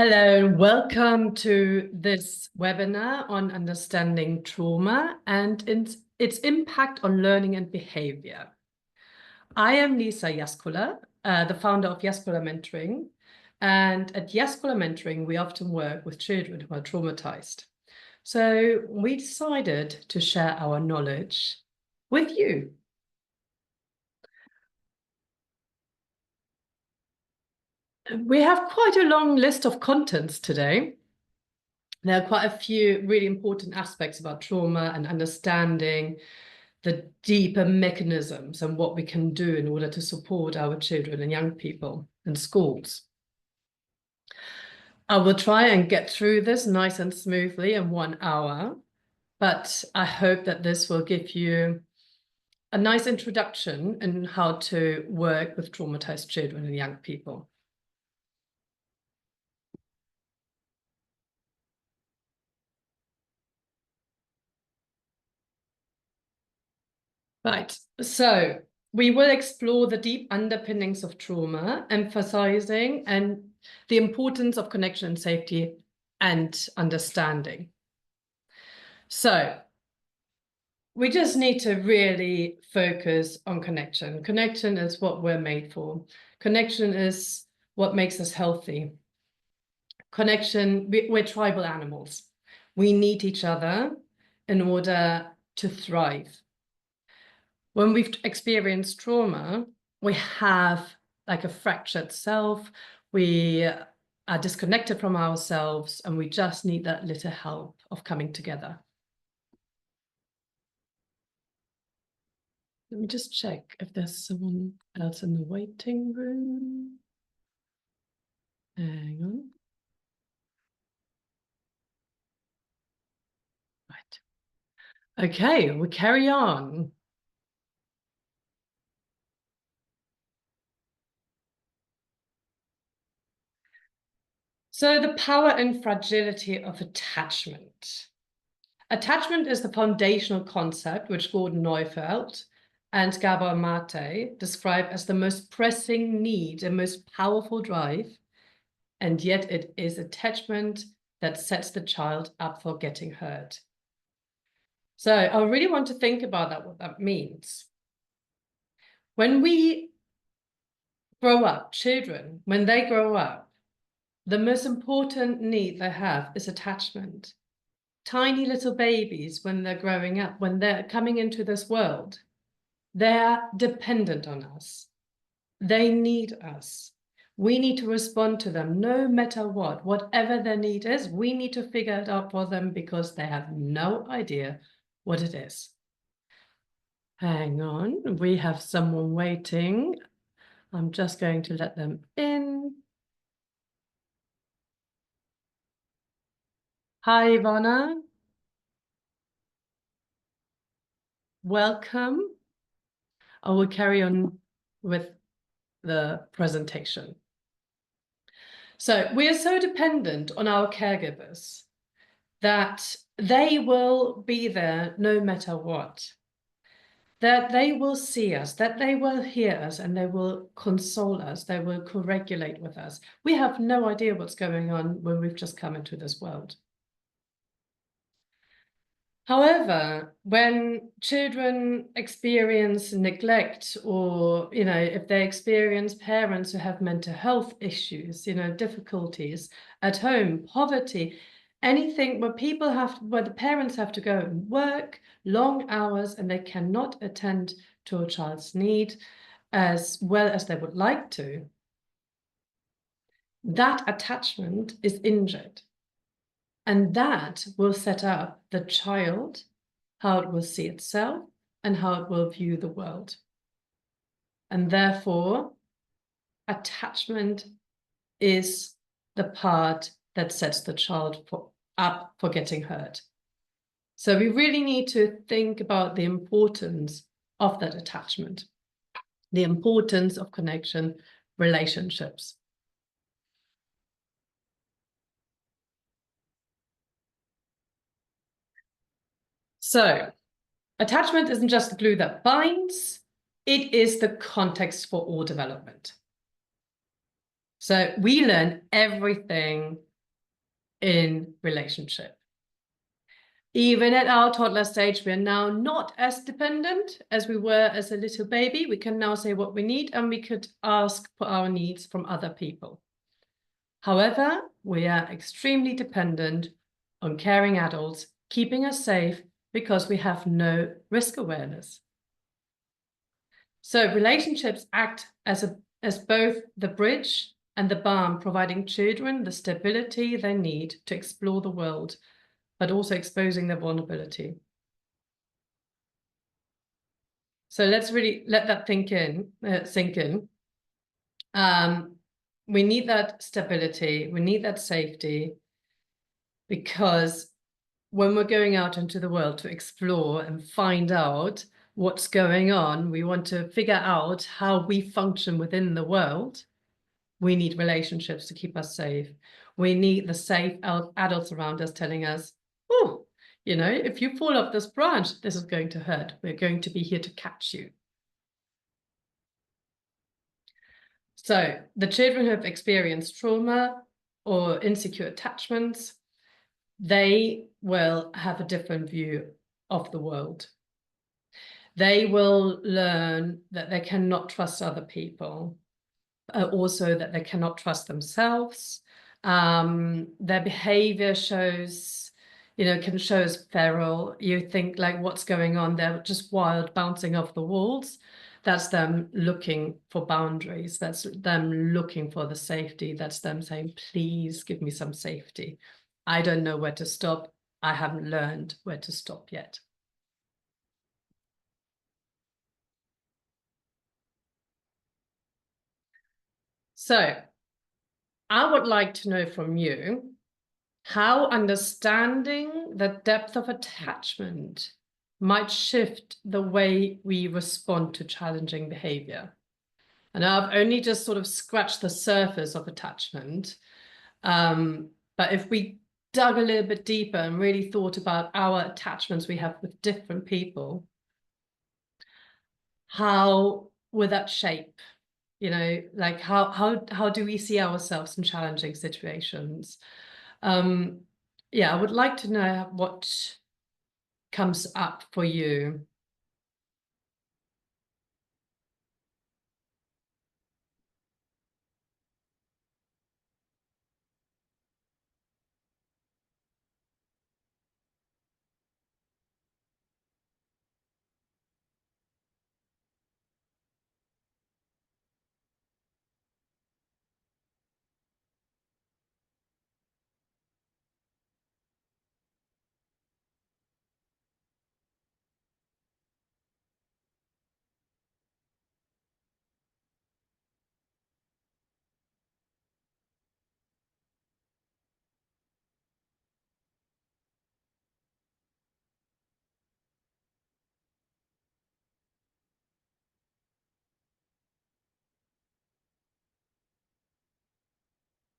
Hello, welcome to this webinar on understanding trauma and its impact on learning and behavior. I am Lisa Jaskula, the founder of Jaskula Mentoring. And at Jaskula Mentoring, we often work with children who are traumatized. So we decided to share our knowledge with you. We have quite a long list of contents today. There are quite a few really important aspects about trauma and understanding the deeper mechanisms and what we can do in order to support our children and young people in schools. I will try and get through this nice and smoothly in 1 hour, but I hope that this will give you a nice introduction in how to work with traumatized children and young people. Right, so we will explore the deep underpinnings of trauma, emphasizing the importance of connection and safety and understanding. So we just need to really focus on connection. Connection is what we're made for. Connection is what makes us healthy. Connection, we're tribal animals. We need each other in order to thrive. When we've experienced trauma, we have like a fractured self, we are disconnected from ourselves, and we just need that little help of coming together. Let me just check if there's someone else in the waiting room. Hang on. Right. Okay, we carry on. So the power and fragility of attachment. Attachment is the foundational concept which Gordon Neufeld and Gabor Mate describe as the most pressing need and most powerful drive, and yet it is attachment that sets the child up for getting hurt. So I really want to think about that, what that means. When we grow up, children, when they grow up, the most important need they have is attachment. Tiny little babies, when they're growing up, when they're coming into this world, they're dependent on us. They need us. We need to respond to them no matter what. Whatever their need is, we need to figure it out for them because they have no idea what it is. Hang on, we have someone waiting. I'm just going to let them in. Hi, Ivana. Welcome. I will carry on with the presentation. So we are so dependent on our caregivers that they will be there no matter what, that they will see us, that they will hear us, and they will console us, they will co-regulate with us. We have no idea what's going on when we've just come into this world. However, when children experience neglect, or, if they experience parents who have mental health issues, difficulties at home, poverty, anything where the parents have to go and work long hours and they cannot attend to a child's need as well as they would like to, that attachment is injured. And that will set up the child, how it will see itself and how it will view the world. And therefore, attachment is the part that sets the child up for getting hurt. So we really need to think about the importance of that attachment, the importance of connection, relationships. So attachment isn't just the glue that binds, it is the context for all development. So we learn everything in relationship. Even at our toddler stage, we are now not as dependent as we were as a little baby. We can now say what we need, and we could ask for our needs from other people. However, we are extremely dependent on caring adults, keeping us safe because we have no risk awareness. So relationships act as both the bridge and the balm, providing children the stability they need to explore the world, but also exposing their vulnerability. So let's really let that sink in. We need that stability, we need that safety, because when we're going out into the world to explore and find out what's going on, we want to figure out how we function within the world. We need relationships to keep us safe. We need the safe adults around us telling us, oh, you know, if you fall off this branch, this is going to hurt. We're going to be here to catch you. So the children who have experienced trauma or insecure attachments, they will have a different view of the world. They will learn that they cannot trust other people, also that they cannot trust themselves. Their behavior shows, can show as feral. You think like, what's going on? They're just wild, bouncing off the walls. That's them looking for boundaries. That's them looking for the safety. That's them saying, please give me some safety. I don't know where to stop. I haven't learned where to stop yet. So I would like to know from you how understanding the depth of attachment might shift the way we respond to challenging behavior. And I've only just sort of scratched the surface of attachment. But if we dug a little bit deeper and really thought about our attachments we have with different people, how would that shape? Like how do we see ourselves in challenging situations? Yeah, I would like to know what comes up for you.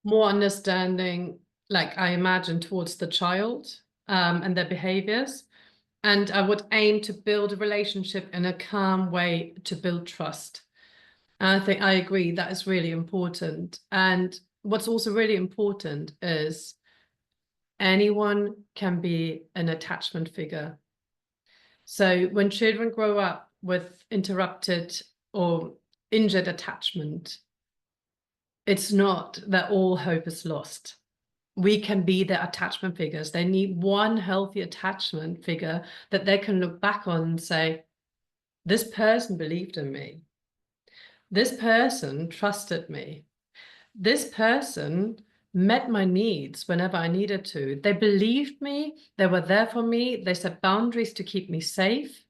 More understanding, like I imagine, towards the child and their behaviors. And I would aim to build a relationship in a calm way to build trust. And I think I agree that is really important. And what's also really important is anyone can be an attachment figure. So when children grow up with interrupted or injured attachment, it's not that all hope is lost. We can be their attachment figures. They need one healthy attachment figure that they can look back on and say, this person believed in me. This person trusted me. This person met my needs whenever I needed to. They believed me. They were there for me. They set boundaries to keep me safe.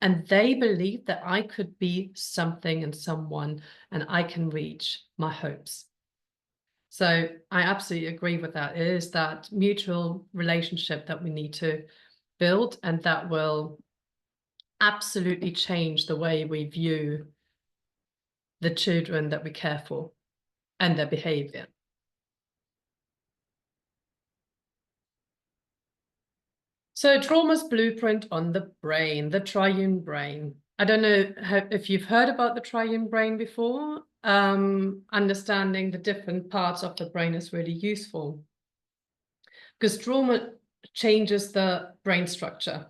And they believed that I could be something and someone, and I can reach my hopes. So I absolutely agree with that. It is that mutual relationship that we need to build, and that will absolutely change the way we view the children that we care for and their behavior. So trauma's blueprint on the brain, the triune brain. I don't know if you've heard about the triune brain before. Understanding the different parts of the brain is really useful. because trauma changes the brain structure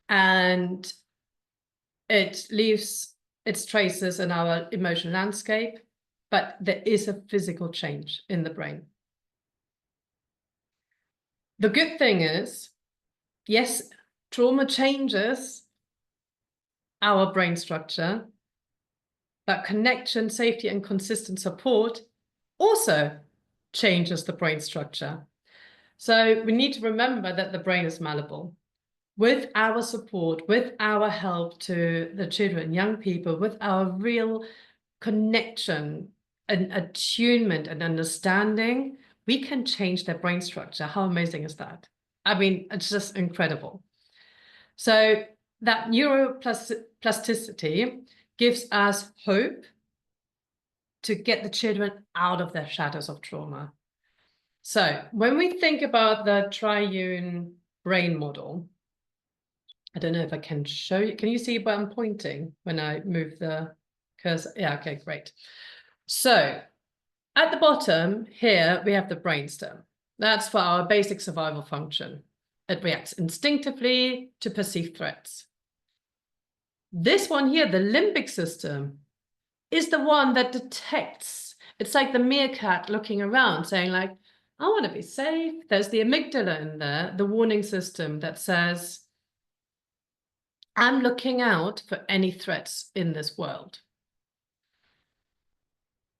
and it leaves its traces in our emotional landscape, but there is a physical change in the brain. The good thing is, yes, trauma changes our brain structure, but connection, safety, and consistent support also changes the brain structure. So we need to remember that the brain is malleable. With our support, with our help to the children and young people, with our real connection and attunement and understanding, we can change their brain structure. How amazing is that? I mean, it's just incredible. So that neuroplasticity gives us hope to get the children out of their shadows of trauma. So when we think about the triune brain model, I don't know if I can show you. Can you see where I'm pointing when I move the cursor? Yeah, okay, great. So at the bottom here, we have the brainstem. That's for our basic survival function. It reacts instinctively to perceived threats. This one here, the limbic system, is the one that detects. It's like the meerkat looking around saying like, I want to be safe. There's the amygdala in there, the warning system that says, I'm looking out for any threats in this world.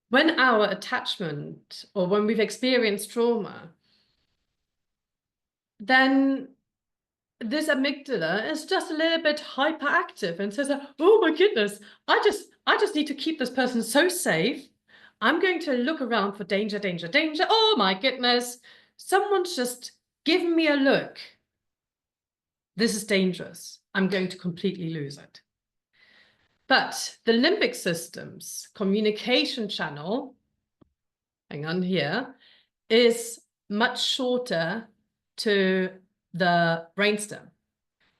When our attachment or when we've experienced trauma, then this amygdala is just a little bit hyperactive and says, oh my goodness, I just need to keep this person so safe. I'm going to look around for danger, danger, danger. Oh my goodness, someone's just given me a look. This is dangerous. I'm going to completely lose it. But the limbic system's communication channel, hang on here, is much shorter to the brainstem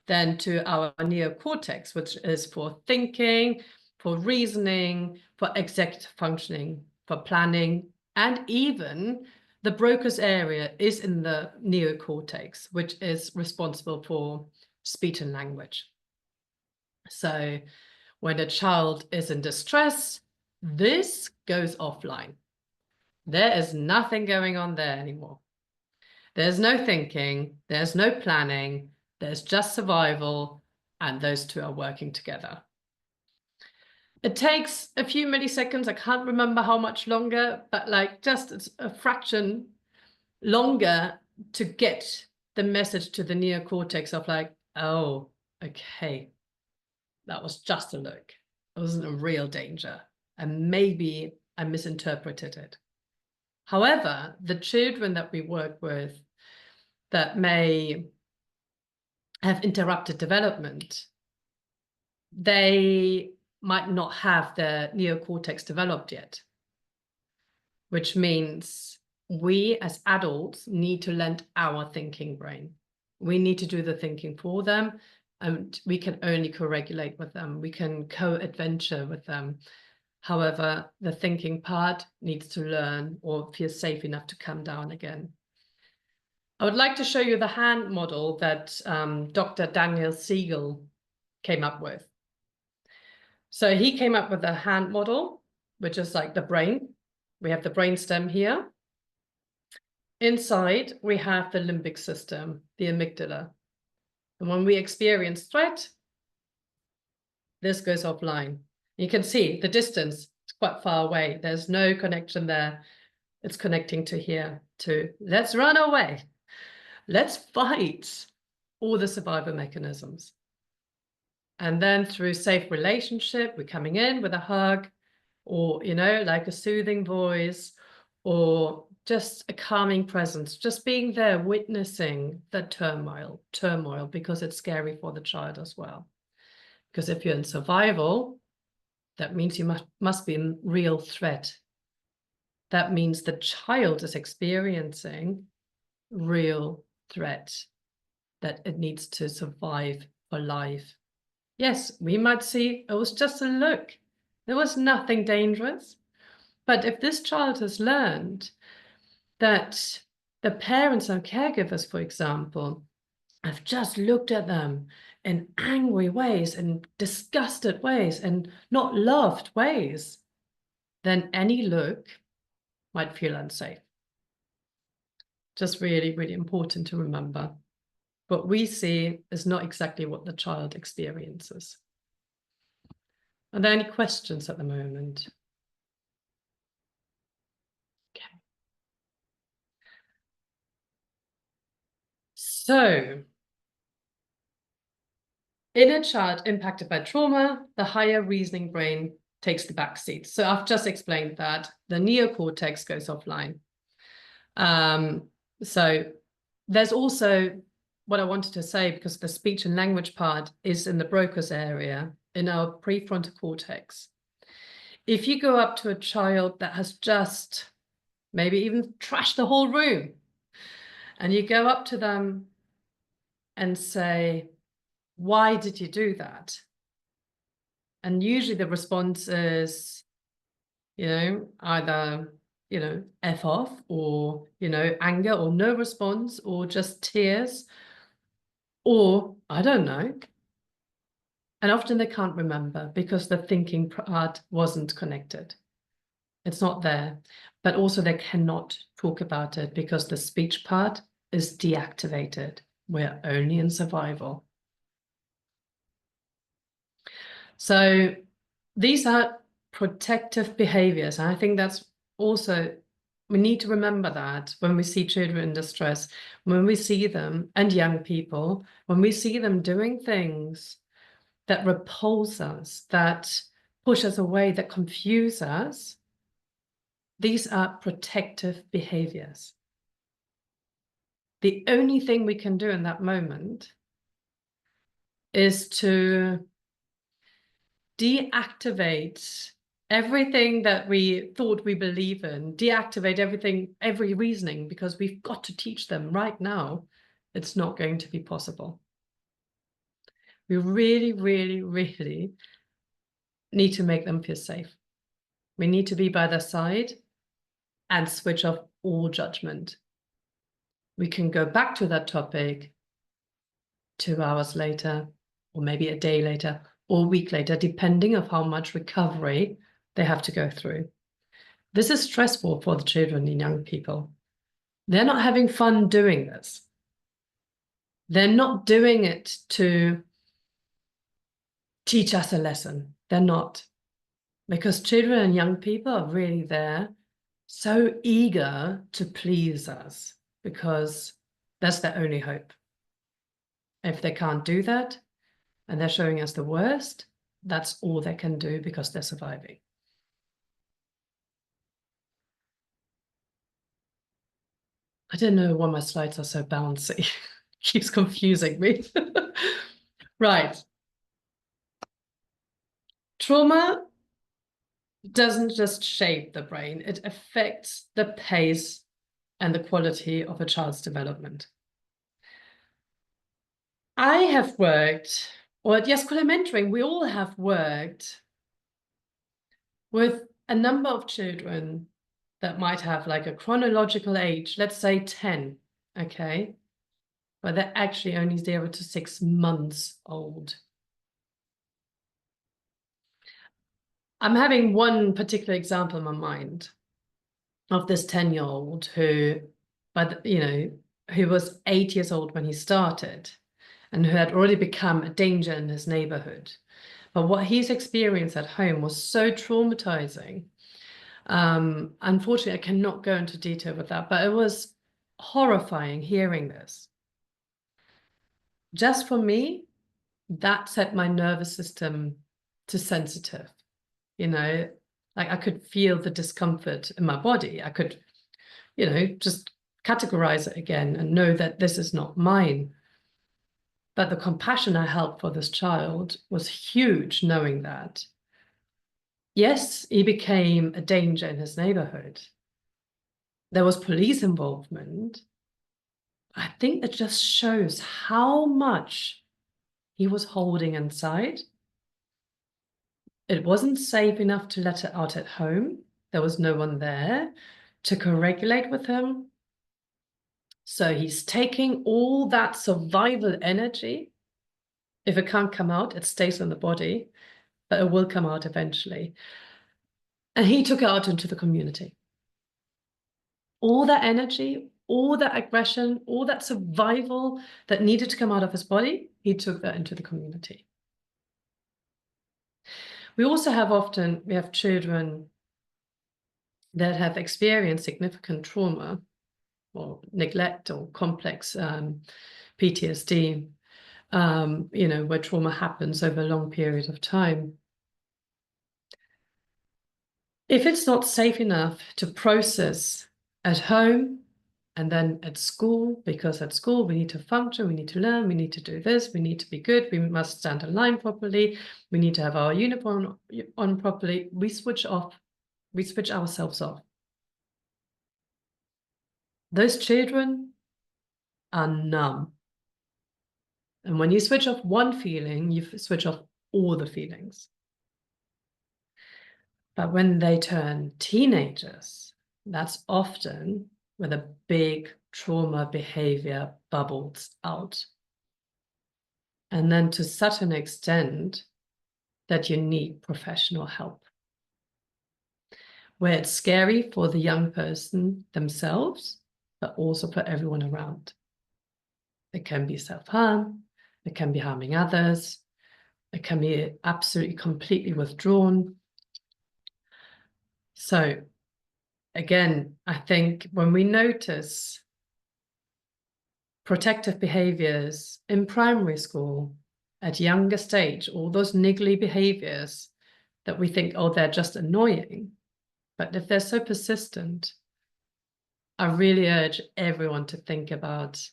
than to our neocortex, which is for thinking, for reasoning, for executive functioning, for planning, and even the Broca's area is in the neocortex, which is responsible for speech and language. So when a child is in distress, this goes offline. There is nothing going on there anymore. There's no thinking, there's no planning, there's just survival, and those two are working together. It takes a few milliseconds, I can't remember how much longer, but like just a fraction longer to get the message to the neocortex of like, oh, okay, that was just a look. It wasn't a real danger. And maybe I misinterpreted it. However, the children that we work with that may have interrupted development, they might not have their neocortex developed yet, which means we as adults need to lend our thinking brain. We need to do the thinking for them, and we can only co-regulate with them. We can co-adventure with them. However, the thinking part needs to learn or feel safe enough to come down again. I would like to show you the hand model that Dr. Daniel Siegel came up with. So he came up with a hand model, which is like the brain. We have the brainstem here. Inside, we have the limbic system, the amygdala. And when we experience threat, this goes offline. You can see the distance is quite far away. There's no connection there. It's connecting to here, to let's run away. Let's fight, all the survival mechanisms. And then through safe relationship, we're coming in with a hug or, you know, like a soothing voice or just a calming presence, just being there, witnessing the turmoil, because it's scary for the child as well. Because if you're in survival, that means you must be in real threat. That means the child is experiencing real threat, that it needs to survive for life. Yes, we might see it was just a look. There was nothing dangerous. But if this child has learned that the parents and caregivers, for example, have just looked at them in angry ways and disgusted ways and not loved ways, then any look might feel unsafe. Just really, really important to remember. What we see is not exactly what the child experiences. Are there any questions at the moment? Okay. So, in a child impacted by trauma, the higher reasoning brain takes the back seat. So I've just explained that the neocortex goes offline. So there's also what I wanted to say, because the speech and language part is in the Broca's area, in our prefrontal cortex. If you go up to a child that has just maybe even trashed the whole room, and you go up to them and say, why did you do that? And usually the response is, either, F off, or, anger, or no response, or just tears, or I don't know. And often they can't remember because the thinking part wasn't connected. It's not there. But also they cannot talk about it because the speech part is deactivated. We're only in survival. So these are protective behaviors. And I think that's also, we need to remember that when we see children in distress, when we see them, and young people, when we see them doing things that repulse us, that push us away, that confuse us, these are protective behaviors. The only thing we can do in that moment is to deactivate everything that we thought we believe in, deactivate everything, every reasoning, because we've got to teach them right now. It's not going to be possible. We really, really, really need to make them feel safe. We need to be by their side and switch off all judgment. We can go back to that topic 2 hours later, or maybe a day later, or a week later, depending on how much recovery they have to go through. This is stressful for the children and young people. They're not having fun doing this. They're not doing it to teach us a lesson. They're not. Because children and young people are really there, so eager to please us, because that's their only hope. If they can't do that, and they're showing us the worst, that's all they can do because they're surviving. I don't know why my slides are so bouncy. Keeps confusing me. Right. Trauma doesn't just shape the brain, it affects the pace and the quality of a child's development. I have worked, or at Yes School Mentoring, we all have worked with a number of children that might have like a chronological age, let's say 10, okay? But they're actually only 0 to 6 months old. I'm having one particular example in my mind of this 10-year-old who, who was 8 years old when he started and who had already become a danger in his neighborhood. But what he's experienced at home was so traumatizing. Unfortunately, I cannot go into detail with that, but it was horrifying hearing this. Just for me, that set my nervous system to sensitive. Like I could feel the discomfort in my body. I could, just categorize it again and know that this is not mine. But the compassion I felt for this child was huge, knowing that. Yes, he became a danger in his neighborhood. There was police involvement. I think it just shows how much he was holding inside. It wasn't safe enough to let it out at home. There was no one there to co-regulate with him. So he's taking all that survival energy. If it can't come out, it stays in the body, but it will come out eventually. And he took it out into the community. All that energy, all that aggression, all that survival that needed to come out of his body, he took that into the community. We also have children that have experienced significant trauma or neglect or complex PTSD, where trauma happens over a long period of time. If it's not safe enough to process at home and then at school, because at school we need to function, we need to learn, we need to do this, we need to be good, we must stand in line properly, we need to have our uniform on properly, we switch ourselves off. Those children are numb. And when you switch off one feeling, you switch off all the feelings. But when they turn teenagers, that's often when a big trauma behavior bubbles out. And then to such an extent that you need professional help. Where it's scary for the young person themselves, but also for everyone around. It can be self-harm, it can be harming others, it can be absolutely completely withdrawn. So again, I think when we notice protective behaviors in primary school at younger stage, all those niggly behaviors that we think, oh, they're just annoying. But if they're so persistent, I really urge everyone to think about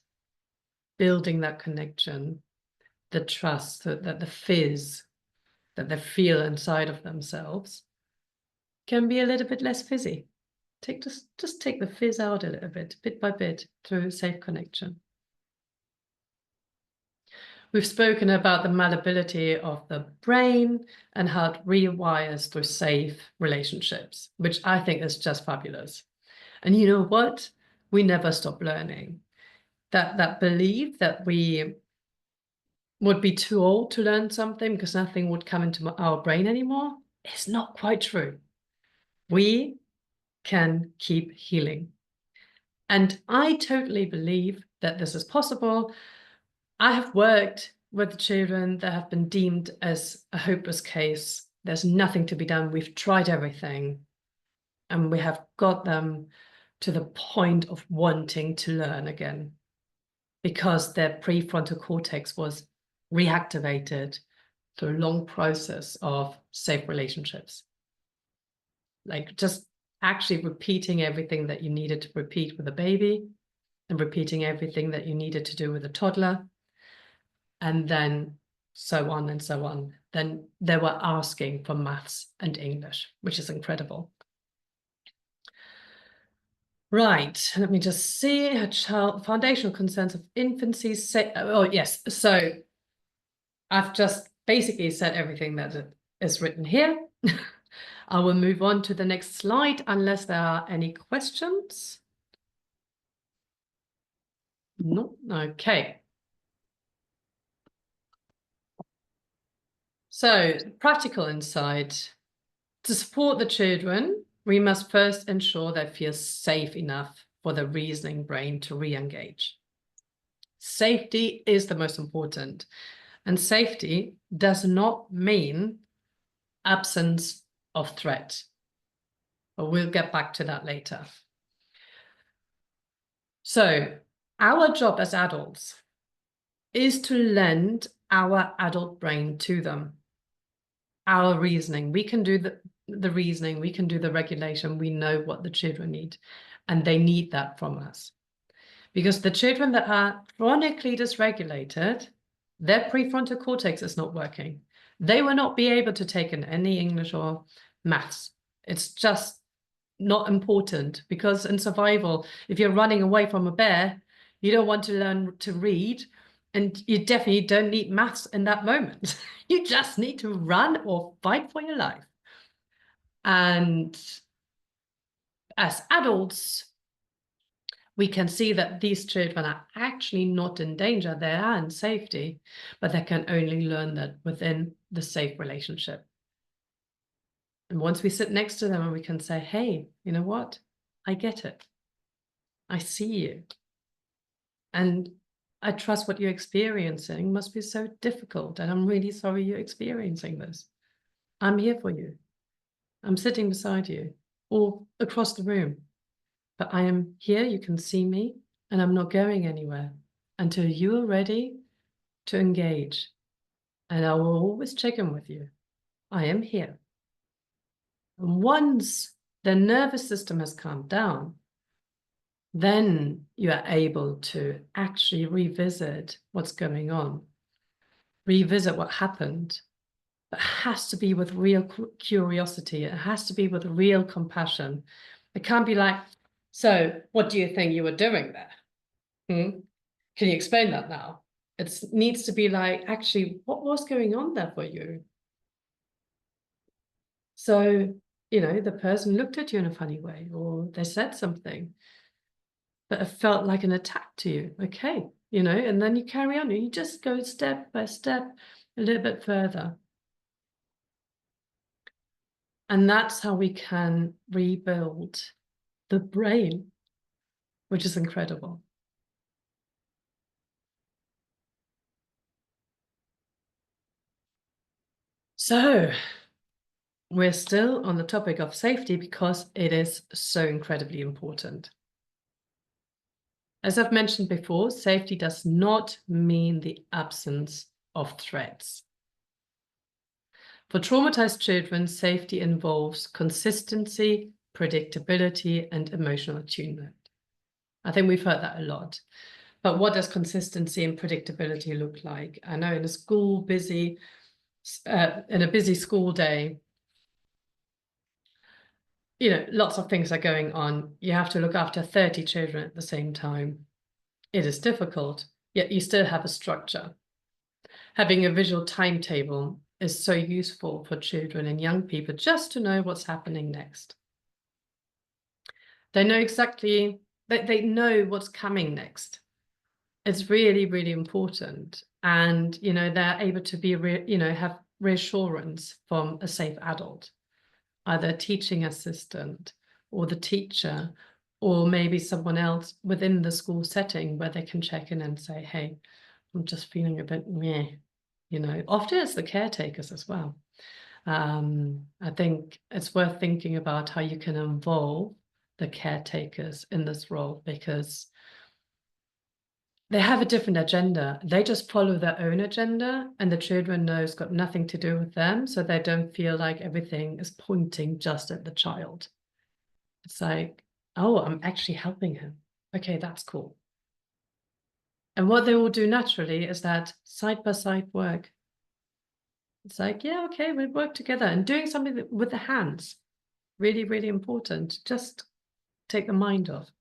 building that connection, the trust, that the fizz that they feel inside of themselves can be a little bit less fizzy. Just take the fizz out a little bit by bit, through safe connection. We've spoken about the malleability of the brain and how it rewires through safe relationships, which I think is just fabulous. And you know what? We never stop learning. That belief that we would be too old to learn something because nothing would come into our brain anymore is not quite true. We can keep healing. And I totally believe that this is possible. I have worked with children that have been deemed as a hopeless case. There's nothing to be done. We've tried everything. And we have got them to the point of wanting to learn again, because their prefrontal cortex was reactivated through a long process of safe relationships. Like just actually repeating everything that you needed to repeat with a baby and repeating everything that you needed to do with a toddler, and then so on and so on. Then they were asking for maths and English, which is incredible. Right, let me just see. A child, foundational concerns of infancy. Oh, yes. So I've just basically said everything that is written here. I will move on to the next slide unless there are any questions. No, okay. So practical insight. To support the children, we must first ensure they feel safe enough for the reasoning brain to re-engage. Safety is the most important. And safety does not mean absence of threat. But we'll get back to that later. So our job as adults is to lend our adult brain to them. Our reasoning. We can do the reasoning, we can do the regulation, we know what the children need, and they need that from us. Because the children that are chronically dysregulated, their prefrontal cortex is not working. They will not be able to take in any English or maths. It's just not important, because in survival, if you're running away from a bear, you don't want to learn to read, and you definitely don't need maths in that moment. You just need to run or fight for your life. And as adults, we can see that these children are actually not in danger, they are in safety, but they can only learn that within the safe relationship. And once we sit next to them and we can say, hey, you know what? I get it. I see you. And I trust what you're experiencing must be so difficult. And I'm really sorry you're experiencing this. I'm here for you. I'm sitting beside you or across the room. But I am here, you can see me, and I'm not going anywhere until you are ready to engage. And I will always check in with you. I am here. And once the nervous system has calmed down, then you are able to actually revisit what's going on, revisit what happened. But it has to be with real curiosity. It has to be with real compassion. It can't be like, so what do you think you were doing there? Can you explain that now? It needs to be like, actually, what was going on there for you? So, you know, the person looked at you in a funny way, or they said something, but it felt like an attack to you. Okay, you know, and then you carry on. You just go step by step a little bit further. And that's how we can rebuild the brain, which is incredible. So we're still on the topic of safety because it is so incredibly important. As I've mentioned before, safety does not mean the absence of threats. For traumatized children, safety involves consistency, predictability, and emotional attunement. I think we've heard that a lot. But what does consistency and predictability look like? I know in a busy school day, you know, lots of things are going on. You have to look after 30 children at the same time. It is difficult, yet you still have a structure. Having a visual timetable is so useful for children and young people just to know what's happening next. They know exactly, they know what's coming next. It's really, really important. And, you know, they're able to be, have reassurance from a safe adult, either a teaching assistant or the teacher, or maybe someone else within the school setting where they can check in and say, hey, I'm just feeling a bit meh. You know, often it's the caretakers as well. I think it's worth thinking about how you can involve the caretakers in this role, because they have a different agenda. They just follow their own agenda, and the children know it's got nothing to do with them, so they don't feel like everything is pointing just at the child. It's like, oh, I'm actually helping him. Okay, that's cool. And what they will do naturally is that side-by-side work. It's like, yeah, okay, we work together, and doing something with the hands, really, really important. Just take the mind off.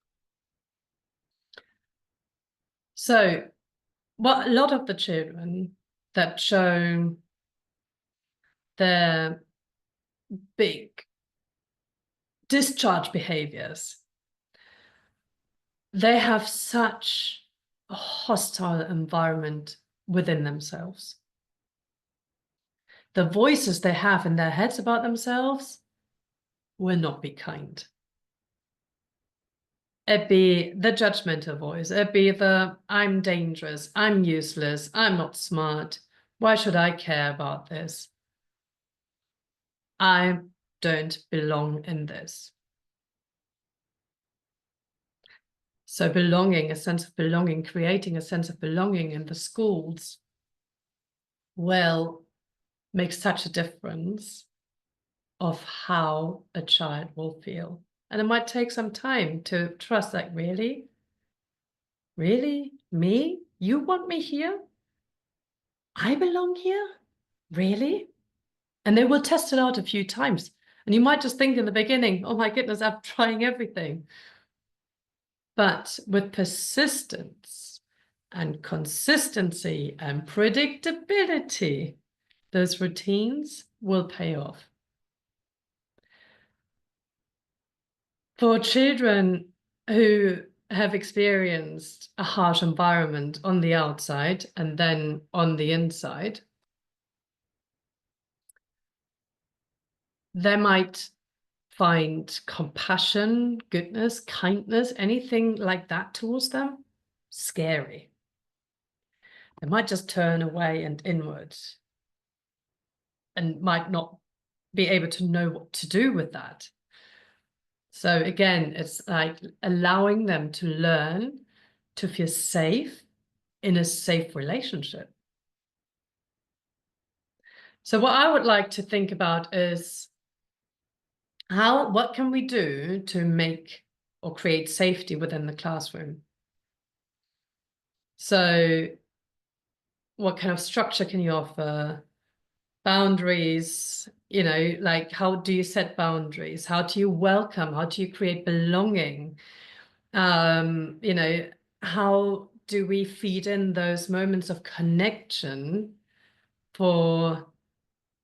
So what a lot of the children that show their big discharge behaviors, they have such a hostile environment within themselves. The voices they have in their heads about themselves will not be kind. It'd be the judgmental voice. It'd be the, I'm dangerous, I'm useless, I'm not smart. Why should I care about this? I don't belong in this. So belonging, a sense of belonging, creating a sense of belonging in the schools will make such a difference of how a child will feel. And it might take some time to trust, like, really? Really? Me? You want me here? I belong here? Really? And they will test it out a few times. And you might just think in the beginning, oh my goodness, I'm trying everything. But with persistence and consistency and predictability, those routines will pay off. For children who have experienced a harsh environment on the outside and then on the inside, they might find compassion, goodness, kindness, anything like that towards them scary. They might just turn away and inwards and might not be able to know what to do with that. So again, it's like allowing them to learn to feel safe in a safe relationship. So what I would like to think about is what can we do to make or create safety within the classroom? So what kind of structure can you offer? Boundaries, like how do you set boundaries? How do you welcome? How do you create belonging? How do we feed in those moments of connection for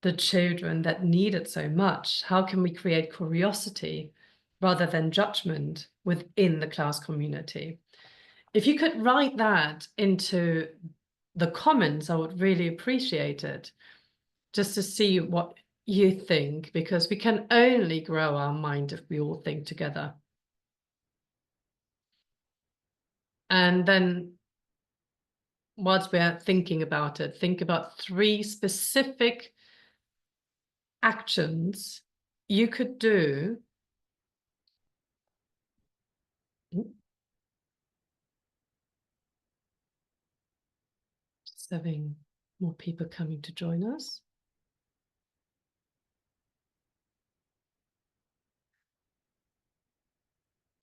the children that need it so much? How can we create curiosity rather than judgment within the class community? If you could write that into the comments, I would really appreciate it, just to see what you think, because we can only grow our mind if we all think together. And then whilst we're thinking about it, think about 3 specific actions you could do. Just having more people coming to join us.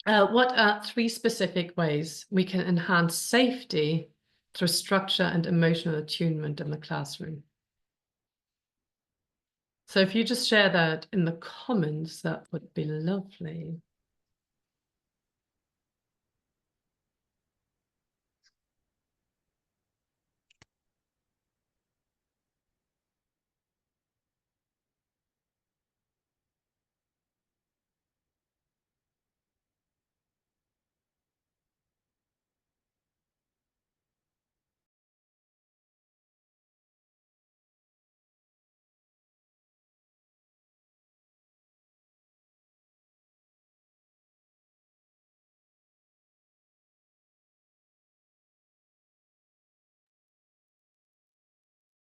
What are 3 specific ways we can enhance safety through structure and emotional attunement in the classroom? So if you just share that in the comments, that would be lovely.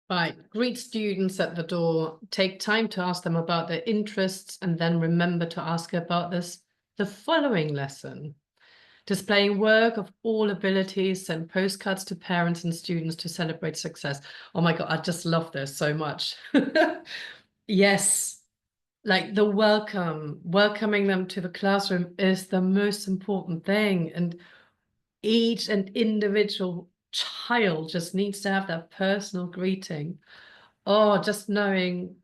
Right, greet students at the door, take time to ask them about their interests, and then remember to ask about the following lesson. Displaying work of all abilities, send postcards to parents and students to celebrate success. Oh my God, I just love this so much. Yes, like the welcoming them to the classroom is the most important thing. And each and individual child just needs to have that personal greeting. Oh, just knowing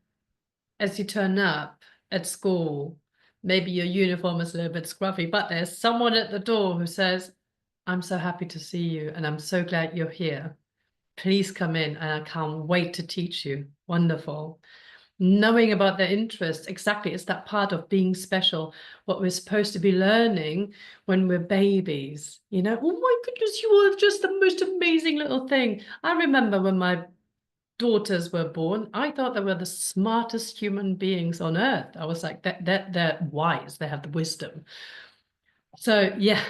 as you turn up at school, maybe your uniform is a little bit scruffy, but there's someone at the door who says, I'm so happy to see you and I'm so glad you're here. Please come in and I can't wait to teach you. Wonderful. Knowing about their interests, exactly, it's that part of being special, what we're supposed to be learning when we're babies. Oh my goodness, you are just the most amazing little thing. I remember when my daughters were born, I thought they were the smartest human beings on earth. I was like, they're wise, they have the wisdom. So yeah,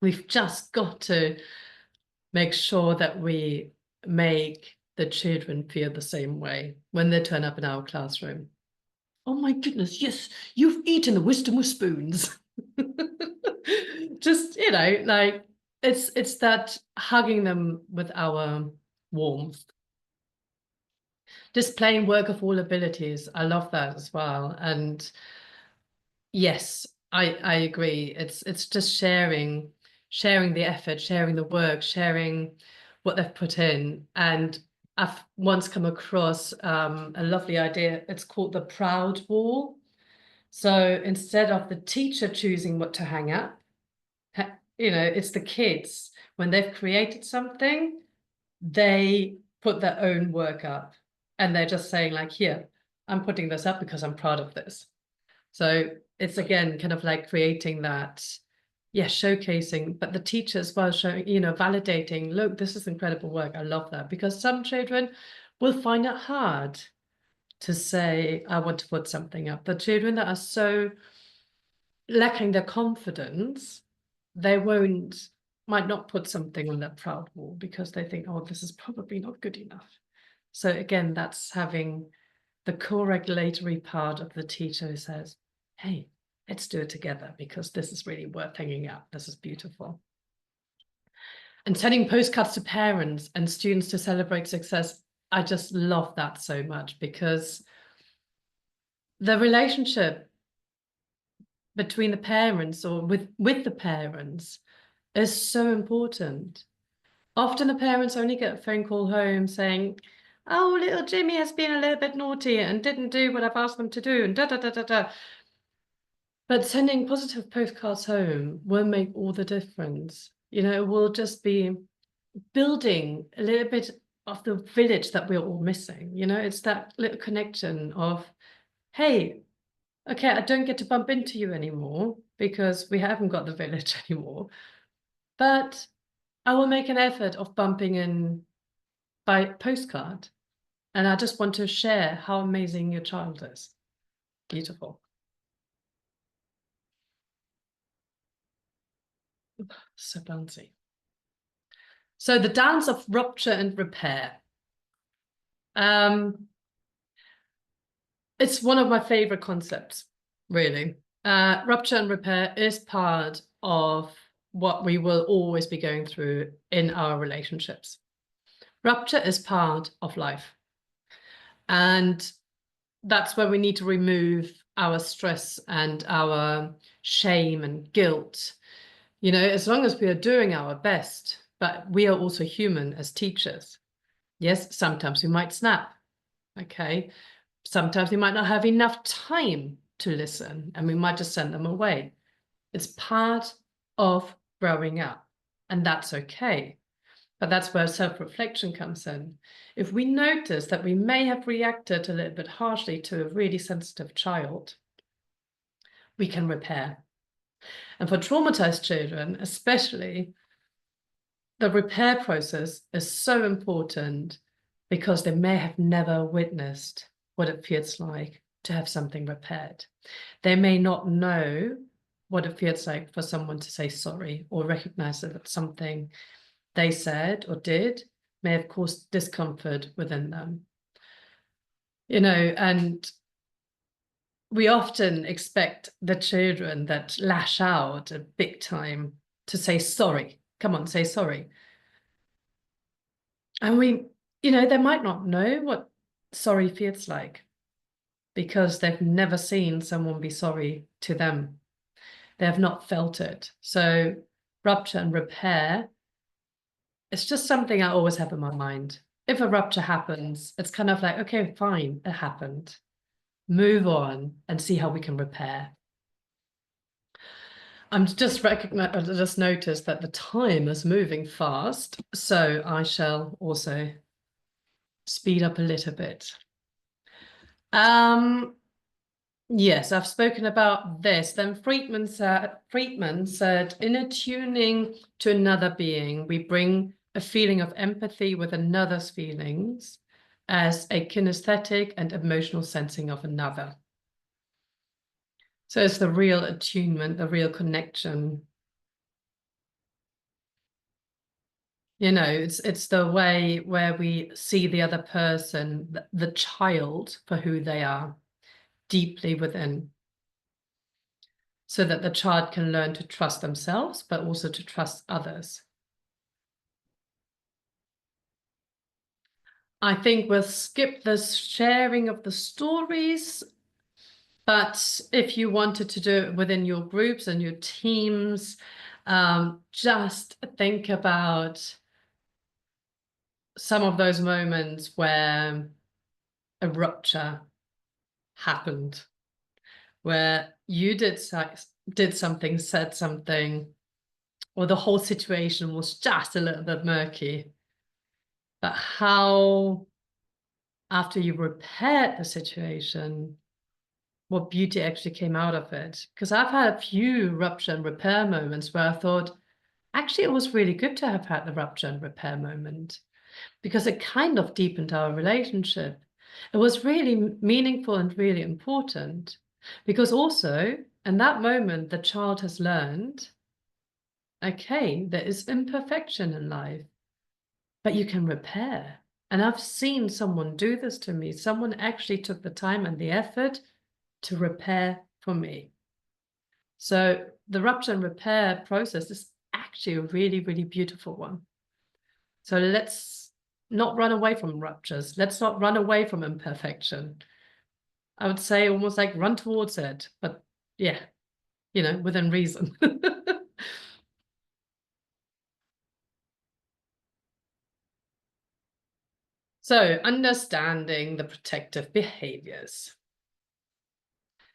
we've just got to make sure that we make the children feel the same way when they turn up in our classroom. Oh my goodness, yes, you've eaten the wisdom with spoons. Just, like it's that hugging them with our warmth. Displaying work of all abilities. I love that as well. And yes, I agree. It's just sharing the effort, sharing the work, sharing what they've put in. And I've once come across a lovely idea. It's called the proud wall. So instead of the teacher choosing what to hang up, it's the kids. When they've created something, they put their own work up and they're just saying like, here, I'm putting this up because I'm proud of this. So it's again kind of like creating that showcasing, but the teacher as well showing, validating, look, this is incredible work. I love that, because some children will find it hard to say, I want to put something up. The children that are so lacking their confidence, they might not put something on their proud wall because they think, oh, this is probably not good enough. So again, that's having the co-regulatory part of the teacher who says, hey, let's do it together because this is really worth hanging up. This is beautiful. And sending postcards to parents and students to celebrate success. I just love that so much, because the relationship between the parents or with the parents is so important. Often the parents only get a phone call home saying, oh, little Jimmy has been a little bit naughty and didn't do what I've asked them to do, and da da da da da. But sending positive postcards home will make all the difference. It will just be building a little bit of the village that we're all missing. It's that little connection of, hey, okay, I don't get to bump into you anymore because we haven't got the village anymore, but I will make an effort of bumping in by postcard. And I just want to share how amazing your child is. Beautiful. So bouncy. So the dance of rupture and repair. It's one of my favorite concepts, really. Rupture and repair is part of what we will always be going through in our relationships. Rupture is part of life. And that's where we need to remove our stress and our shame and guilt. As long as we are doing our best, but we are also human as teachers. Yes, sometimes we might snap. Okay. Sometimes we might not have enough time to listen and we might just send them away. It's part of growing up, and that's okay. But that's where self-reflection comes in. If we notice that we may have reacted a little bit harshly to a really sensitive child, we can repair. And for traumatized children, especially, the repair process is so important because they may have never witnessed what it feels like to have something repaired. They may not know what it feels like for someone to say sorry or recognize that something they said or did may have caused discomfort within them. And we often expect the children that lash out at big time to say sorry. Come on, say sorry. And they might not know what sorry feels like because they've never seen someone be sorry to them. They have not felt it. So rupture and repair, it's just something I always have in my mind. If a rupture happens, it's kind of like, okay, fine, it happened. Move on and see how we can repair. I'm just noticed that the time is moving fast, so I shall also speed up a little bit. Yes, I've spoken about this. Then Friedman said, in attuning to another being, we bring a feeling of empathy with another's feelings as a kinesthetic and emotional sensing of another. So it's the real attunement, the real connection. It's the way where we see the other person, the child, for who they are, deeply within, so that the child can learn to trust themselves, but also to trust others. I think we'll skip the sharing of the stories, but if you wanted to do it within your groups and your teams, just think about some of those moments where a rupture happened, where you did something, said something, or the whole situation was just a little bit murky. But how, after you repaired the situation, what beauty actually came out of it. Because I've had a few rupture and repair moments where I thought, actually, it was really good to have had the rupture and repair moment because it kind of deepened our relationship. It was really meaningful and really important because also in that moment, the child has learned, okay, there is imperfection in life, but you can repair. And I've seen someone do this to me. Someone actually took the time and the effort to repair for me. So the rupture and repair process is actually a really, really beautiful one. So let's not run away from ruptures. Let's not run away from imperfection. I would say almost like run towards it, but yeah, within reason. So understanding the protective behaviors.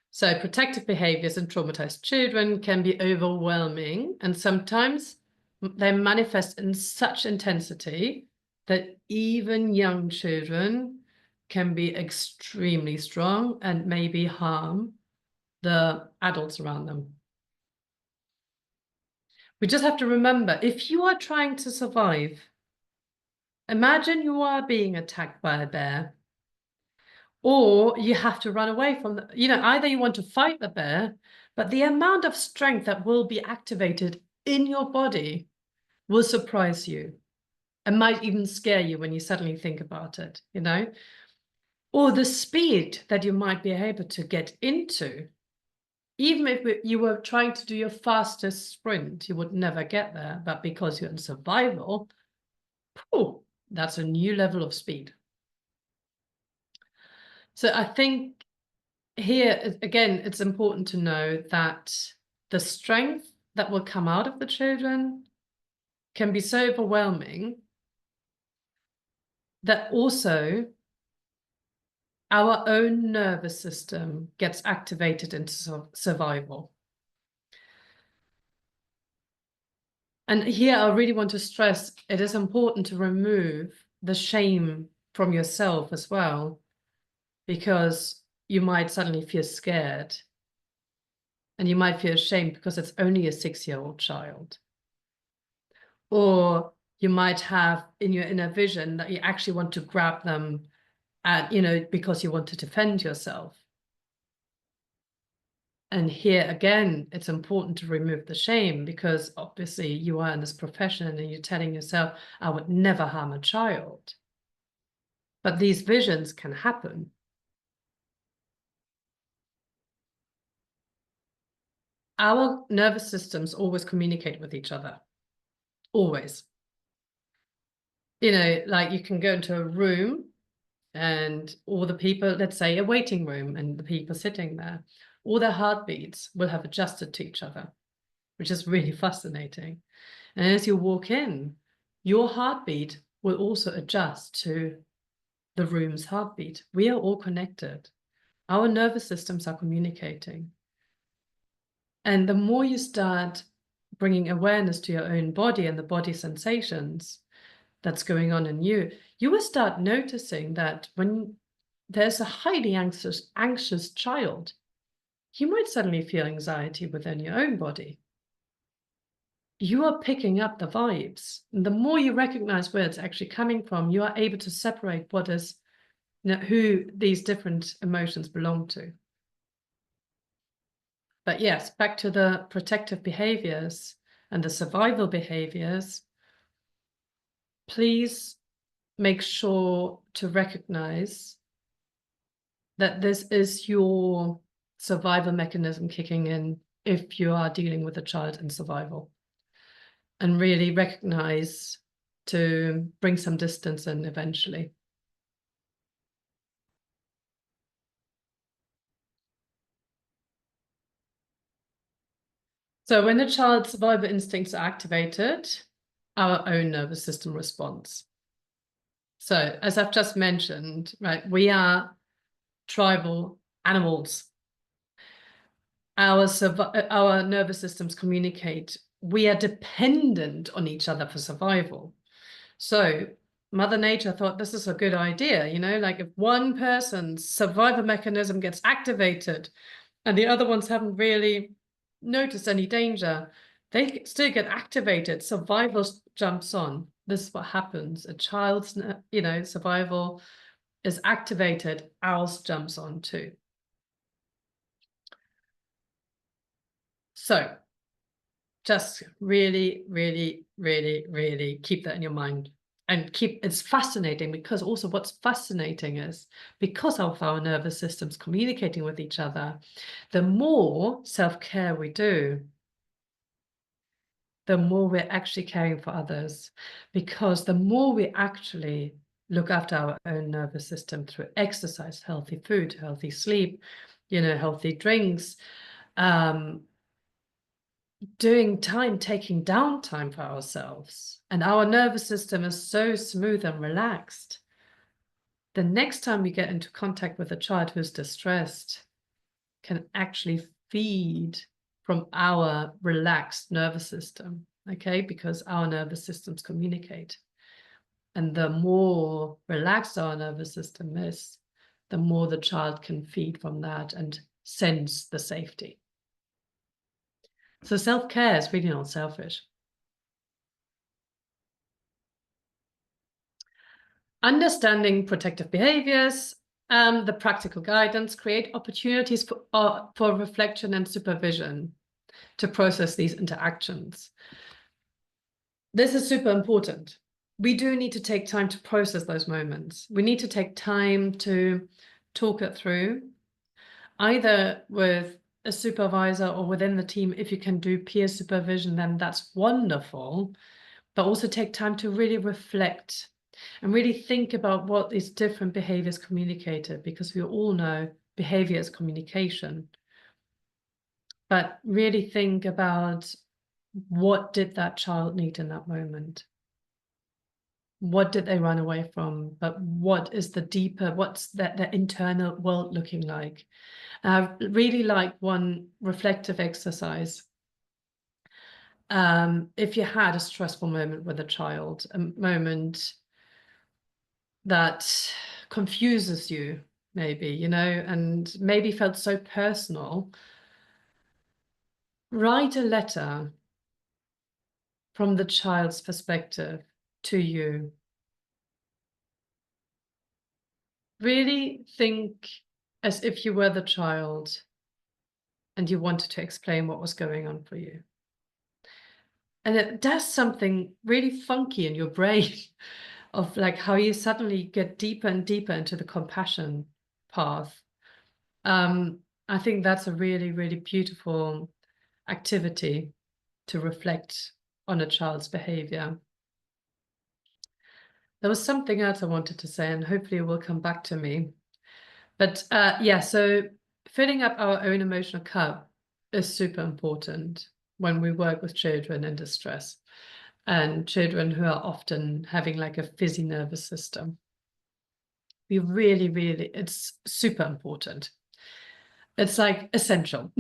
So protective behaviors in traumatized children can be overwhelming, and sometimes they manifest in such intensity that even young children can be extremely strong and maybe harm the adults around them. We just have to remember, if you are trying to survive, imagine you are being attacked by a bear. Or you have to run away from either you want to fight the bear, but the amount of strength that will be activated in your body will surprise you and might even scare you when you suddenly think about it, or the speed that you might be able to get into. Even if you were trying to do your fastest sprint, you would never get there, but because you're in survival, that's a new level of speed. So I think here, again, it's important to know that the strength that will come out of the children can be so overwhelming that also our own nervous system gets activated into survival. And here I really want to stress, it is important to remove the shame from yourself as well, because you might suddenly feel scared and you might feel ashamed because it's only a 6-year-old child. Or you might have in your inner vision that you actually want to grab them because you want to defend yourself. And here again, it's important to remove the shame, because obviously you are in this profession and you're telling yourself, I would never harm a child. But these visions can happen. Our nervous systems always communicate with each other. Always. Like you can go into a room and all the people, let's say a waiting room, and the people sitting there, all their heartbeats will have adjusted to each other, which is really fascinating. And as you walk in, your heartbeat will also adjust to the room's heartbeat. We are all connected. Our nervous systems are communicating. And the more you start bringing awareness to your own body and the body sensations that's going on in you, you will start noticing that when there's a highly anxious child, you might suddenly feel anxiety within your own body. You are picking up the vibes. And the more you recognize where it's actually coming from, you are able to separate what is, who these different emotions belong to. But yes, back to the protective behaviors and the survival behaviors, please make sure to recognize that this is your survival mechanism kicking in if you are dealing with a child in survival, and really recognize to bring some distance in eventually. So when the child's survival instincts are activated, our own nervous system responds. So as I've just mentioned, right, we are tribal animals. Our nervous systems communicate. We are dependent on each other for survival. So Mother Nature thought this is a good idea, you know, like if one person's survival mechanism gets activated and the other ones haven't really noticed any danger, they still get activated. Survival jumps on. This is what happens. A child's, you know, survival is activated, ours jumps on too. So just really, really, really, really keep that in your mind. And it's fascinating, because also what's fascinating is, because of our nervous systems communicating with each other, the more self-care we do, the more we're actually caring for others, because the more we actually look after our own nervous system through exercise, healthy food, healthy sleep, you know, healthy drinks, doing time, taking downtime for ourselves, and our nervous system is so smooth and relaxed, the next time we get into contact with a child who's distressed can actually feed from our relaxed nervous system, okay? Because our nervous systems communicate. And the more relaxed our nervous system is, the more the child can feed from that and sense the safety. So self-care is really not selfish. Understanding protective behaviors, the practical guidance, create opportunities for reflection and supervision to process these interactions. This is super important. We do need to take time to process those moments. We need to take time to talk it through, either with a supervisor or within the team. If you can do peer supervision, then that's wonderful. But also take time to really reflect and really think about what these different behaviors communicated, because we all know behavior is communication. But really think about, what did that child need in that moment? What did they run away from? But what is the deeper, what's the internal world looking like? I really like one reflective exercise. If you had a stressful moment with a child, a moment that confuses you, maybe, you know, and maybe felt so personal, write a letter from the child's perspective to you. Really think as if you were the child and you wanted to explain what was going on for you. And it does something really funky in your brain of like how you suddenly get deeper and deeper into the compassion path. I think that's a really, really beautiful activity to reflect on a child's behavior. There was something else I wanted to say, and hopefully it will come back to me. But yeah, so filling up our own emotional cup is super important when we work with children in distress and children who are often having like a fizzy nervous system. We really, really, it's super important. It's like essential,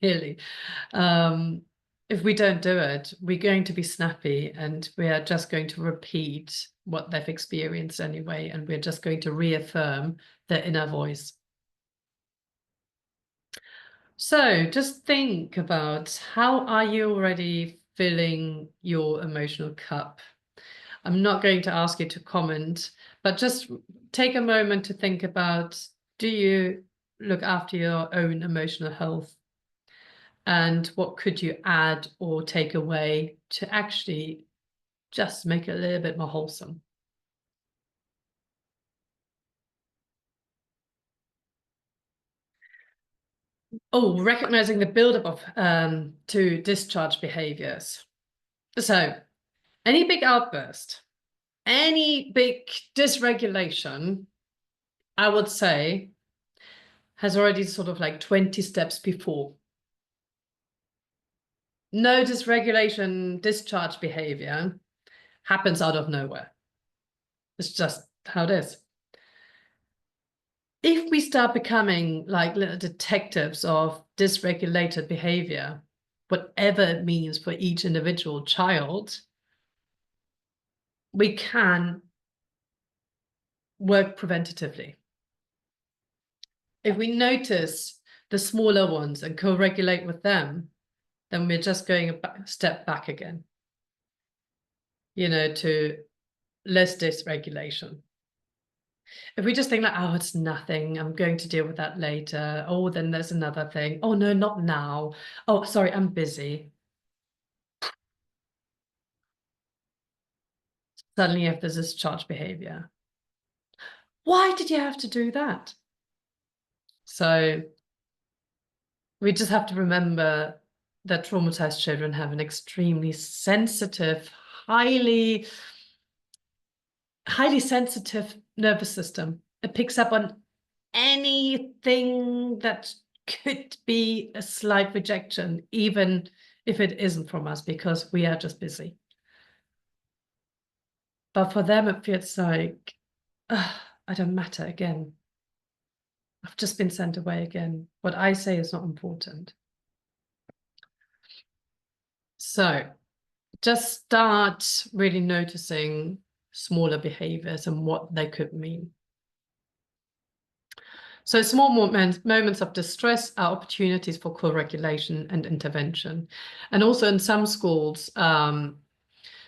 really. If we don't do it, we're going to be snappy and we are just going to repeat what they've experienced anyway, and we're just going to reaffirm their inner voice. So just think about, how are you already filling your emotional cup? I'm not going to ask you to comment, but just take a moment to think about, do you look after your own emotional health? And what could you add or take away to actually just make it a little bit more wholesome? Oh, recognizing the buildup of to discharge behaviors. So any big outburst, any big dysregulation, I would say, has already sort of like 20 steps before. No dysregulation, discharge behavior happens out of nowhere. It's just how it is. If we start becoming like little detectives of dysregulated behavior, whatever it means for each individual child, we can work preventatively. If we notice the smaller ones and co-regulate with them, then we're just going a step back again, to less dysregulation. If we just think like, oh, it's nothing, I'm going to deal with that later. Oh, then there's another thing. Oh, no, not now. Oh, sorry, I'm busy. Suddenly, if there's this discharge behavior, why did you have to do that? So we just have to remember that traumatized children have an extremely sensitive, highly sensitive nervous system. It picks up on anything that could be a slight rejection, even if it isn't from us, because we are just busy. But for them, it feels like, I don't matter again. I've just been sent away again. What I say is not important. So just start really noticing smaller behaviors and what they could mean. So small moments of distress are opportunities for co-regulation and intervention. And also in some schools,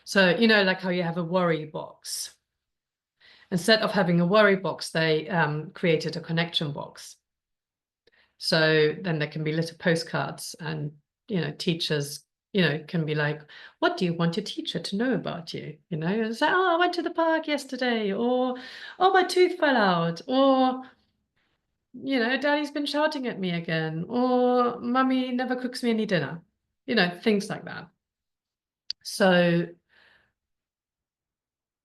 so, like how you have a worry box. Instead of having a worry box, they created a connection box. So then there can be little postcards and, teachers, can be like, what do you want your teacher to know about you? It's like, oh, I went to the park yesterday, or, oh, my tooth fell out, or, daddy's been shouting at me again, or mummy never cooks me any dinner, things like that. So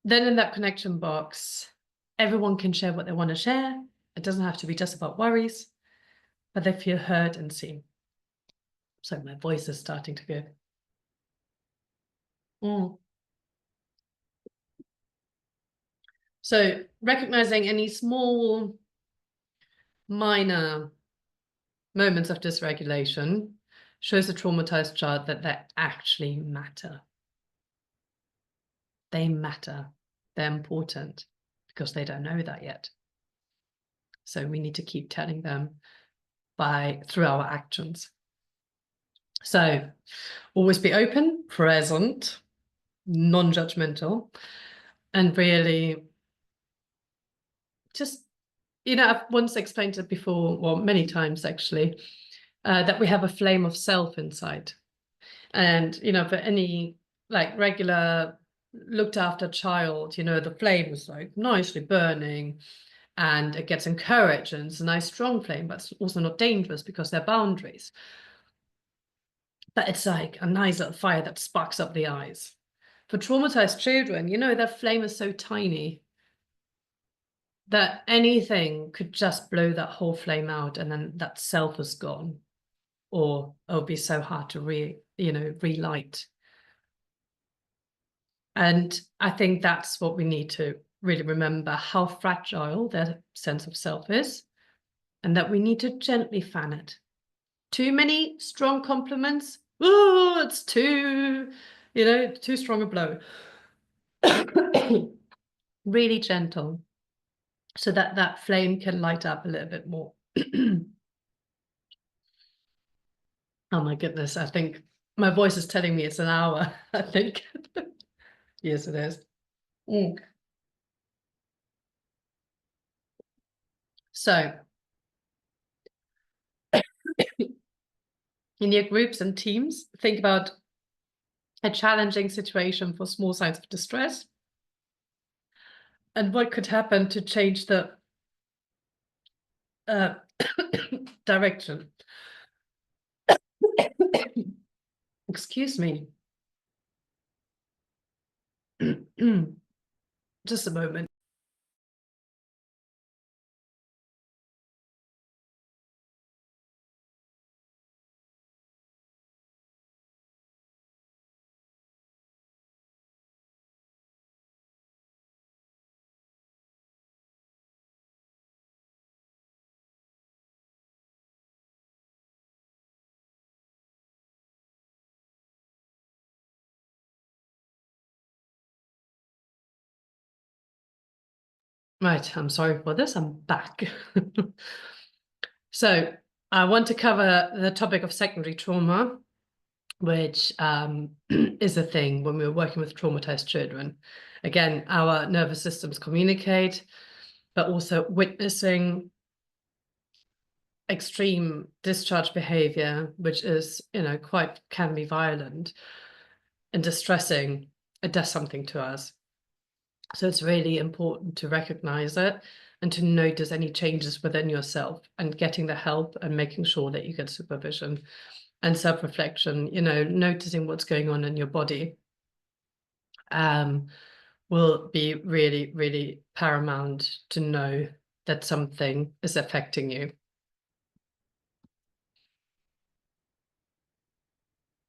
then in that connection box, everyone can share what they want to share. It doesn't have to be just about worries, but they feel heard and seen. So my voice is starting to go. So recognizing any small, minor moments of dysregulation shows a traumatized child that they actually matter. They matter. They're important because they don't know that yet. So we need to keep telling them through our actions. So always be open, present, non-judgmental, and really just, I've once explained it before, well, many times actually, that we have a flame of self inside. And, for any like regular looked after child, the flame is like nicely burning and it gets encouraged and it's a nice strong flame, but it's also not dangerous because there are boundaries. But it's like a nice little fire that sparks up the eyes. For traumatized children, that flame is so tiny that anything could just blow that whole flame out and then that self is gone, or it'll be so hard to relight. And I think that's what we need to really remember, how fragile their sense of self is, and that we need to gently fan it. Too many strong compliments, oh, it's too strong a blow. Really gentle, so that that flame can light up a little bit more. Oh my goodness, I think my voice is telling me it's an hour, I think. Yes, it is. So in your groups and teams, think about a challenging situation for small signs of distress and what could happen to change the direction. Excuse me. Just a moment. Right, I'm sorry for this, I'm back. So I want to cover the topic of secondary trauma, which is a thing when we're working with traumatized children. Again, our nervous systems communicate, but also witnessing extreme discharge behavior, which is, quite can be violent and distressing. It does something to us. So it's really important to recognize it and to notice any changes within yourself and getting the help and making sure that you get supervision and self-reflection, noticing what's going on in your body will be really, really paramount to know that something is affecting you.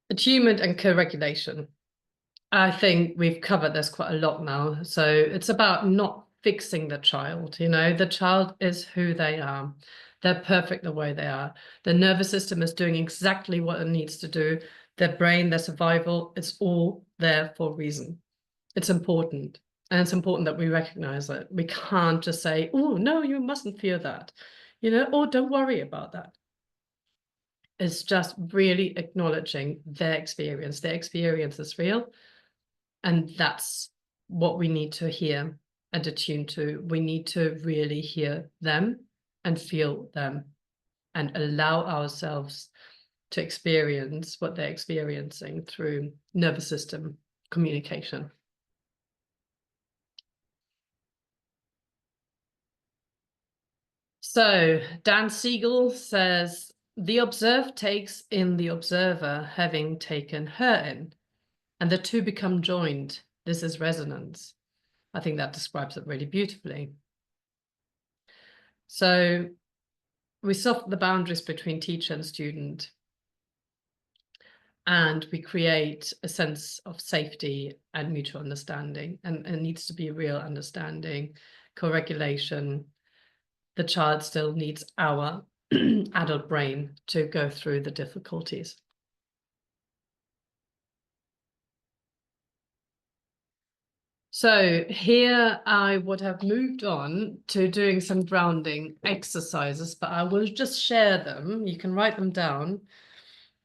Attunement and co-regulation. I think we've covered this quite a lot now. So it's about not fixing the child. The child is who they are. They're perfect the way they are. The nervous system is doing exactly what it needs to do. Their brain, their survival, it's all there for a reason. It's important. And it's important that we recognize it. We can't just say, oh, no, you mustn't fear that. Or don't worry about that. It's just really acknowledging their experience. Their experience is real. And that's what we need to hear and attune to. We need to really hear them and feel them and allow ourselves to experience what they're experiencing through nervous system communication. So Dan Siegel says, the observed takes in the observer, having taken her in, and the two become joined. This is resonance. I think that describes it really beautifully. So we soften the boundaries between teacher and student, and we create a sense of safety and mutual understanding. And it needs to be real understanding, co-regulation. The child still needs our adult brain to go through the difficulties. So here I would have moved on to doing some grounding exercises, but I will just share them. You can write them down.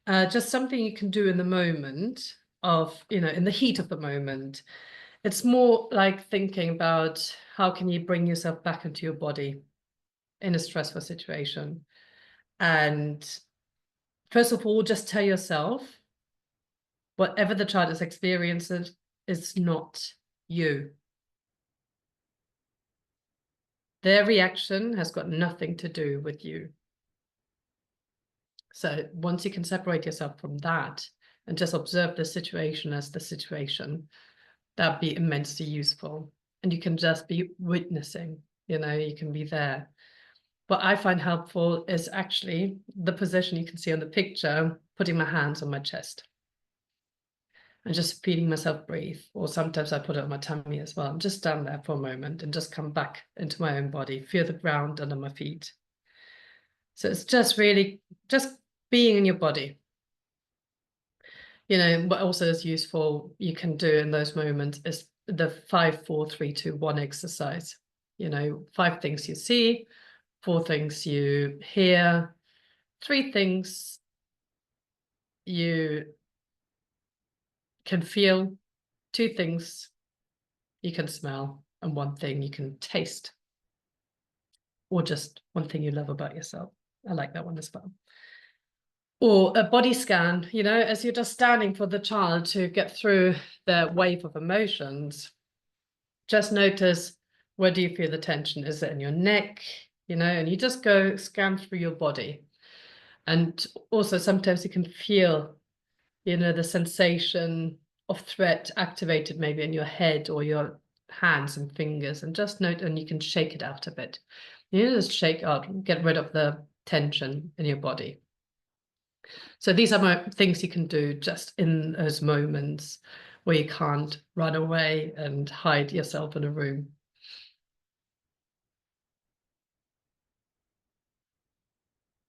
Just something you can do in the moment of, in the heat of the moment. It's more like thinking about how can you bring yourself back into your body in a stressful situation. And first of all, just tell yourself, whatever the child is experiencing is not you. Their reaction has got nothing to do with you. So once you can separate yourself from that and just observe the situation as the situation, that'd be immensely useful. And you can just be witnessing, you can be there. What I find helpful is actually the position you can see on the picture, putting my hands on my chest and just feeling myself breathe. Or sometimes I put it on my tummy as well. And just stand there for a moment and just come back into my own body, feel the ground under my feet. So it's just really just being in your body. What also is useful you can do in those moments is the 5, 4, 3, 2, 1 exercise. 5 things you see, 4 things you hear, 3 things you can feel, 2 things you can smell, and 1 thing you can taste. Or just 1 thing you love about yourself. I like that one as well. Or a body scan, as you're just standing for the child to get through the wave of emotions, just notice, where do you feel the tension? Is it in your neck? And you just go scan through your body. And also sometimes you can feel, the sensation of threat activated maybe in your head or your hands and fingers, and just note, and you can shake it out a bit. Just shake out, get rid of the tension in your body. So these are things you can do just in those moments where you can't run away and hide yourself in a room.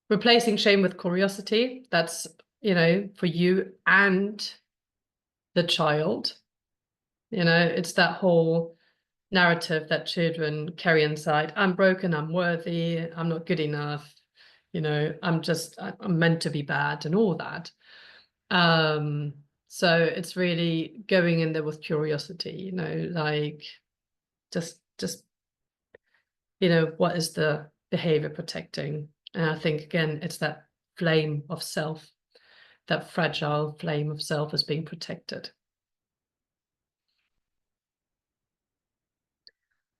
Replacing shame with curiosity, that's, for you and the child. It's that whole narrative that children carry inside. I'm broken, I'm worthy, I'm not good enough, I'm meant to be bad and all that. So it's really going in there with curiosity, like just what is the behavior protecting? And I think again, it's that flame of self, that fragile flame of self is being protected.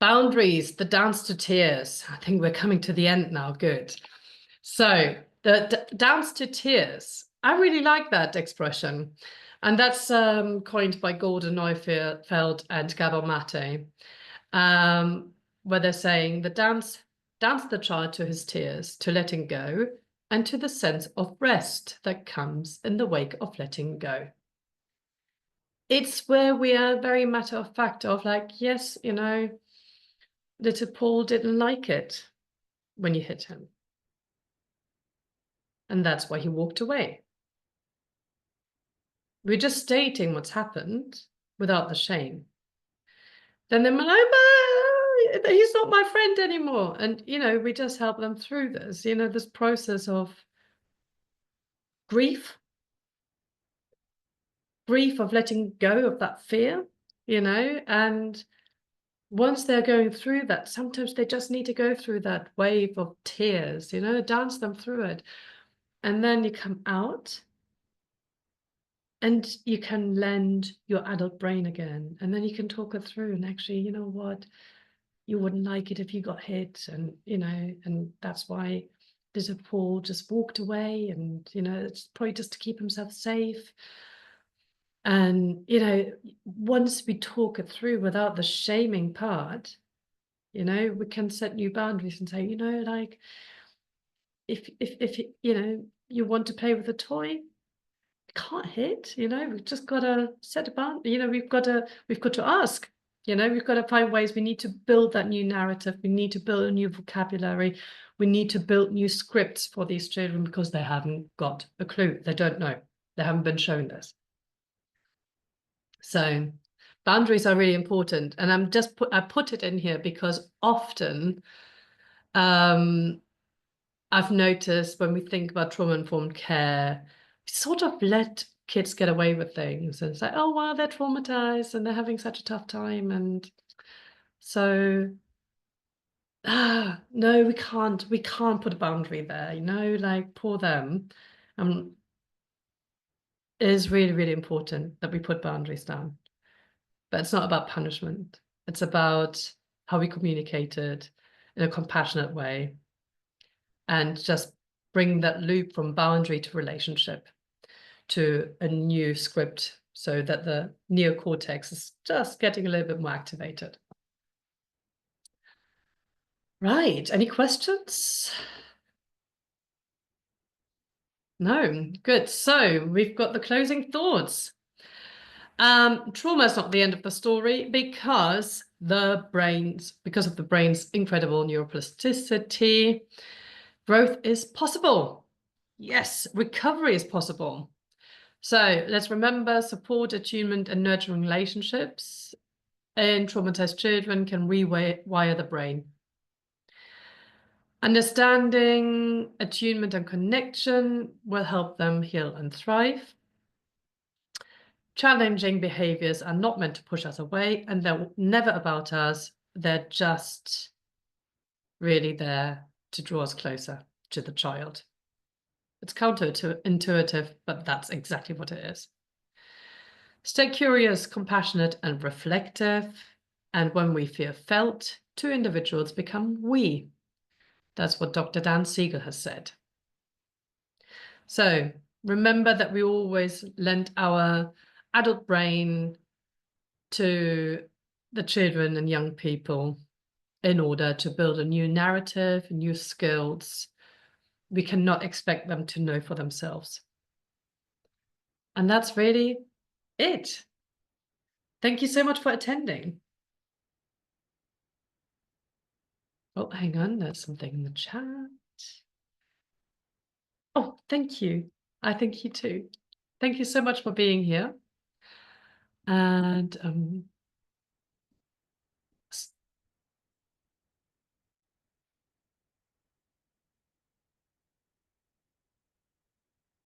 Boundaries, the dance to tears. I think we're coming to the end now. Good. So the dance to tears. I really like that expression. And that's coined by Gordon Neufeld and Gabor Mate, where they're saying dance the child to his tears, to letting go, and to the sense of rest that comes in the wake of letting go. It's where we are very matter of fact of like, yes, little Paul didn't like it when you hit him. And that's why he walked away. We're just stating what's happened without the shame. Then they're like, he's not my friend anymore. And, we just help them through this, this process of grief of letting go of that fear, and once they're going through that, sometimes they just need to go through that wave of tears, dance them through it. And then you come out and you can lend your adult brain again. And then you can talk it through and actually, you know what, you wouldn't like it if you got hit. And, and that's why little Paul just walked away. And, it's probably just to keep himself safe. And, once we talk it through without the shaming part, we can set new boundaries and say, like, if you want to play with a toy, can't hit, we've just got to set a boundary, we've got to ask, we've got to find ways. We need to build that new narrative. We need to build a new vocabulary. We need to build new scripts for these children because they haven't got a clue. They don't know. They haven't been shown this. So boundaries are really important. And I put it in here because often I've noticed when we think about trauma-informed care, we sort of let kids get away with things. And it's like, oh, wow, they're traumatized and they're having such a tough time. And so, no, we can't put a boundary there, like poor them. It is really, really important that we put boundaries down. But it's not about punishment. It's about how we communicate it in a compassionate way and just bring that loop from boundary to relationship to a new script so that the neocortex is just getting a little bit more activated. Right, any questions? No, good. So we've got the closing thoughts. Trauma is not the end of the story because of the brain's incredible neuroplasticity. Growth is possible. Yes, recovery is possible. So let's remember support, attunement, and nurturing relationships in traumatized children can rewire the brain. Understanding, attunement, and connection will help them heal and thrive. Challenging behaviors are not meant to push us away, and they're never about us. They're just really there to draw us closer to the child. It's counterintuitive, but that's exactly what it is. Stay curious, compassionate, and reflective. And when we feel felt, two individuals become we. That's what Dr. Dan Siegel has said. So remember that we always lend our adult brain to the children and young people in order to build a new narrative, new skills. We cannot expect them to know for themselves. And that's really it. Thank you so much for attending. Oh, hang on, there's something in the chat. Oh, thank you. I thank you too. Thank you so much for being here. And